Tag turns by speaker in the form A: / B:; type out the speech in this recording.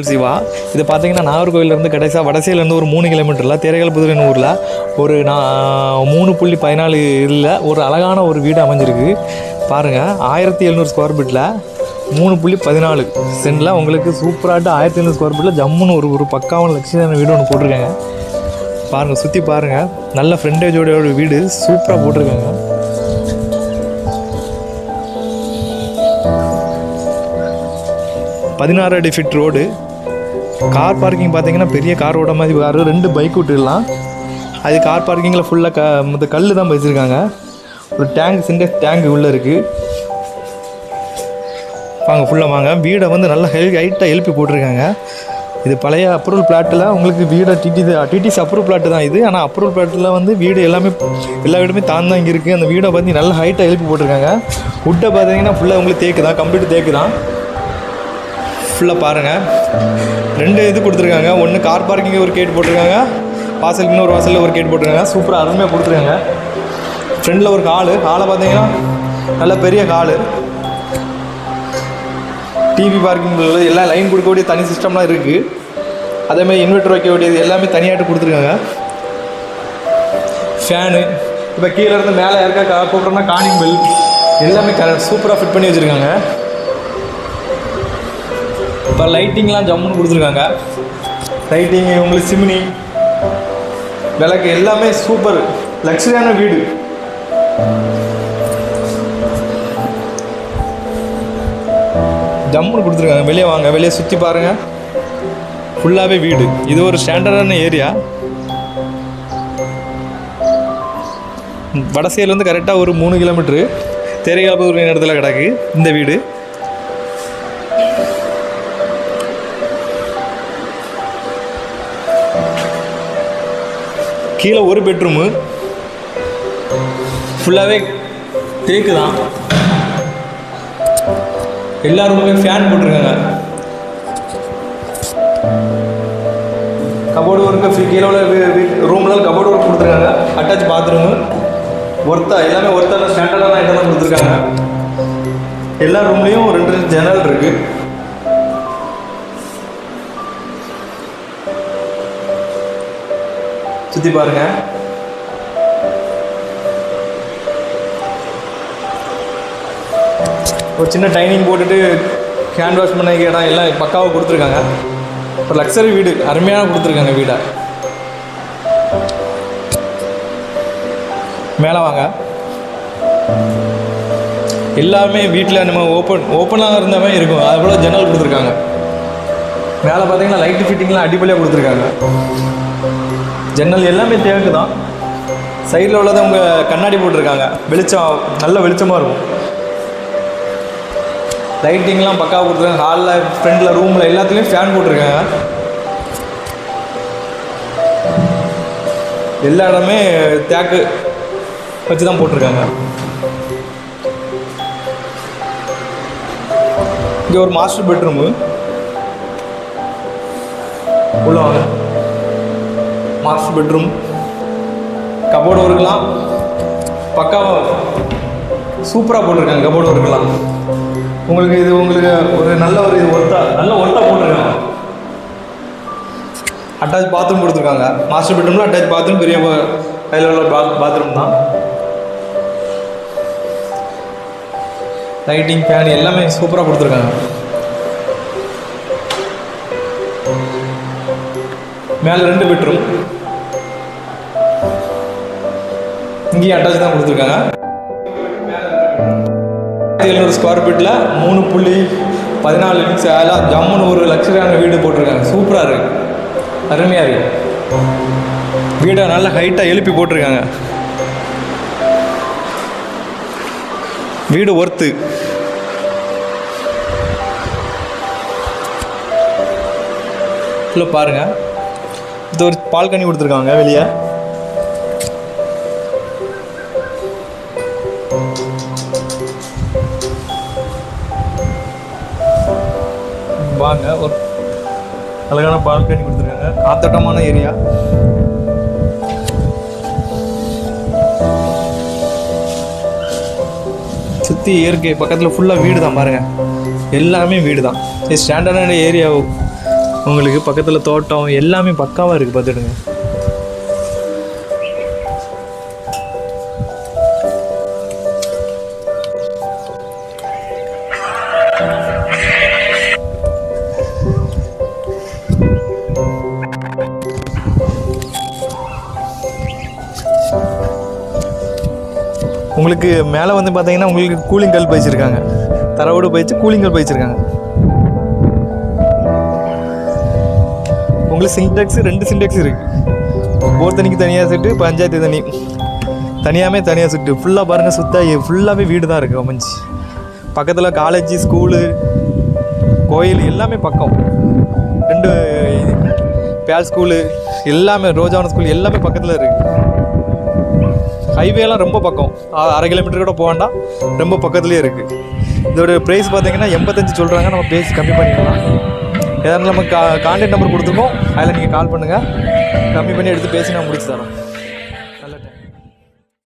A: சிவா. இது பார்த்தீங்கன்னா நாகர்கோவிலேருந்து கடைசியாக வடசையிலேருந்து ஒரு 3 கிலோமீட்டரில் தேரைகால்புதூர்னு ஊரில் ஒரு 3.14 இதில் ஒரு அழகான ஒரு வீடு அமைஞ்சிருக்கு பாருங்கள். 1700 ஸ்கொயர் ஃபீட்டில் 3.14 சென்டில் உங்களுக்கு சூப்பராகிட்டு 1700 ஸ்கொயர் ஃபீட்டில் ஜம்முன்னு ஒரு பக்காவான லட்சுமியான வீடு ஒன்று போட்டிருக்காங்க பாருங்கள். சுற்றி பாருங்கள், நல்ல ஃப்ரண்டேஜோட வீடு சூப்பராக போட்டிருக்காங்க. பதினாறு அடி ஃபிட் ரோடு. கார் பார்க்கிங் பார்த்தீங்கன்னா பெரிய கார் ஓட மாதிரி கார் 2 பைக் விட்டுடலாம். அது கார் பார்க்கிங்கில் ஃபுல்லாக மற்ற கல் தான் வச்சுருக்காங்க. ஒரு டேங்க் சிண்டெக்ஸ் டேங்க் உள்ளே இருக்குது. வாங்க ஃபுல்லாக வாங்க. வீடை வந்து நல்லா ஹைட்டாக எழுப்பி போட்டிருக்காங்க. இது பழைய அப்ரூவல் பிளாட்டில் உங்களுக்கு வீடை டிடிசி அப்ரூவல் பிளாட்டு தான் இது. ஆனால் அப்ரூவல் பிளாட்டில் வந்து வீடு எல்லா வீடுமே தான் இங்கே இருக்குது. அந்த வீடை பார்த்து நல்லா ஹைட்டாக எழுப்பி போட்டிருக்காங்க. வுட்டை பார்த்தீங்கன்னா ஃபுல்லாக உங்களுக்கு தேக்கு தான், கம்ப்ளீட் தேக்கு தான் ஃபுல்லாக பாருங்கள். 2 இது கொடுத்துருக்காங்க. ஒன்று கார் பார்க்கிங் ஒரு கேட் போட்டிருக்காங்க, வாசல் இன்னொரு வாசலில் ஒரு கேட் போட்டிருக்காங்க. சூப்பராக அருமையாக கொடுத்துருக்காங்க. ஃப்ரெண்டில் ஒரு ஹாலு பார்த்தீங்கன்னா நல்ல பெரிய ஹாலு. டிவி பார்க்கிங் எல்லாம் லைன் கொடுக்கக்கூடிய தனி சிஸ்டம்லாம் இருக்குது. அதேமாதிரி இன்வெர்டர் வைக்க வேண்டியது எல்லாமே தனியாகிட்டு கொடுத்துருக்காங்க. ஃபேனு இப்போ கீழே இருந்து மேலே இருக்க கூப்பிட்றோம்னா கார்னிங் பெல் எல்லாமே சூப்பராக ஃபிட் பண்ணி வச்சுருக்காங்க. இப்போ லைட்டிங்லாம் ஜம்முன்னு கொடுத்துருக்காங்க. லைட்டிங் உங்களுக்கு சிம்னி விளக்கு எல்லாமே சூப்பர் லக்ஸரியான வீடு. ஜம்முன்னு கொடுத்துருக்காங்க. வெளியே வாங்க, வெளியே சுற்றி பாருங்கள். ஃபுல்லாகவே வீடு. இது ஒரு ஸ்டாண்டர்டான ஏரியா. வடசையிலேருந்து கரெக்டாக ஒரு 3 கிலோமீட்ரு தேரைகால்புதூர் இடத்துல கிடக்கு இந்த வீடு. கீழே ஒரு பெட்ரூமு ஃபுல்லாகவே தேக்கு தான். எல்லா ரூமுமே ஃபேன் போட்டிருக்காங்க. கபோர்டு ஒர்க்கு கீழே உள்ள ரூம்லாம் கபோர்டு ஒர்க் கொடுத்துருக்காங்க. அட்டாச் பாத்ரூமு எல்லாமே ஒர்த்தான ஸ்டாண்டர்டான ஐட்டம் தான் கொடுத்துருக்காங்க. எல்லா ரூம்லேயும் 2 ஜன்னல் இருக்குது. சுற்றி பாருங்கள். ஒரு சின்ன டைனிங் போட்டுட்டு ஹேண்ட் வாஷ் பண்ண இடம் எல்லாம் பக்காவாக கொடுத்துருக்காங்க. ஒரு லக்ஸரி வீடு அருமையாக கொடுத்துருக்காங்க வீடை. மேலே வாங்க. எல்லாமே வீட்டில் நம்ம ஓப்பனாக இருந்தவே இருக்கும். அது போல் ஜன்னல் கொடுத்துருக்காங்க. மேலே பார்த்தீங்கன்னா லைட்டு ஃபிட்டிங்லாம் அடிப்படையாக கொடுத்துருக்காங்க. ஜன்னல் எல்லாமே தேவைக்கு தான். சைடில் உள்ளதை அவங்க கண்ணாடி போட்டிருக்காங்க. வெளிச்சம் நல்ல வெளிச்சமாக இருக்கும். லைட்டிங்லாம் பக்காவாக கொடுத்துருக்காங்க. ஹாலில் ஃப்ரண்டில் ரூமில் எல்லாத்துலேயும் ஃபேன் போட்டிருக்காங்க. எல்லா இடமே தேக்கு வச்சு தான் போட்டிருக்காங்க. இங்கே ஒரு மாஸ்டர் பெட்ரூமு உள்ள வாங்க. மாஸ்டர் பெட்ரூம் கபோர்டு ஒர்க்கெலாம் பக்காவாக சூப்பராக போட்டிருக்காங்க. கபோர்டு ஒர்க்கெலாம் உங்களுக்கு ஒரு நல்ல ஒர்த்தாக போட்டிருக்காங்க. அட்டாச் பாத்ரூம் கொடுத்துருக்காங்க. மாஸ்டர் பெட்ரூமில் அட்டாச் பாத்ரூம் பெரிய கையில் உள்ள பாத்ரூம் தான். லைட்டிங் ஃபேன் எல்லாமே சூப்பராக கொடுத்துருக்காங்க. மேலே 2 பெட்ரூம். இங்கேயும் அட்டாச் தான் கொடுத்துருக்காங்க. 1700 ஸ்கொயர் ஃபீட்டில் 3.14 இன்ச் எல்லாம் ஜம்முன்னு ஒரு லக்ஸரியான வீடு போட்டிருக்காங்க. சூப்பராக இருக்குது, அருமையாக இருக்குது. வீடை நல்லா ஹைட்டாக எழுப்பி போட்டிருக்காங்க. வீடு ஒர்த்து. இல்லை பாருங்கள், இது ஒரு பால்கனி கொடுத்துருக்காங்க வெளியே. வாங்க, ஒரு அழகான பால்கனி கொடுத்துருக்காங்க. காத்தோட்டமான ஏரியா. சுற்றி இயற்கை, பக்கத்தில் ஃபுல்லாக வீடு தான் பாருங்கள். எல்லாமே வீடு தான். இது ஸ்டாண்டர்டான ஏரியா. உங்களுக்கு பக்கத்தில் தோட்டம் எல்லாமே பக்காவாக இருக்குது, பார்த்துடுங்க. உங்களுக்கு மேலே வந்து பார்த்தீங்கன்னா உங்களுக்கு கூலிங் கல் பயிச்சிருக்காங்க, தரவோடு பயிச்சு கூலிங் கல் பயிச்சிருக்காங்க. உங்களுக்கு சின்டெக்ஸ் 2 சின்டெக்ஸ் இருக்குது. போர் தண்ணிக்கு தனியாக செட்டு, பஞ்சாயத்து தண்ணி தனியாக செட்டு. ஃபுல்லாக பாருங்கள், சுத்தம் ஃபுல்லாகவே வீடு தான் இருக்குது அமைஞ்சு. பக்கத்தில் காலேஜ், ஸ்கூலு, கோயில் எல்லாமே பக்கம். 2 பேல் ஸ்கூலு எல்லாமே, ரோஜாவன ஸ்கூல் எல்லாமே பக்கத்தில் இருக்குது. ஹைவேலாம் ரொம்ப பக்கம், 1/2 கிலோமீட்டர் கூட போக வேண்டாம், ரொம்ப பக்கத்துலேயே இருக்குது. இதோட ப்ரைஸ் பார்த்தீங்கன்னா 85 சொல்கிறாங்க. நம்ம பேசி கம்மி பண்ணிக்கலாம். ஏதாவது நம்ம கான்டாக்ட் நம்பர் கொடுத்துருக்கோம், அதில் நீங்கள் கால் பண்ணுங்கள், கம்மி பண்ணி எடுத்து பேசி நான் முடிச்சு தரோம். நல்ல டைம்.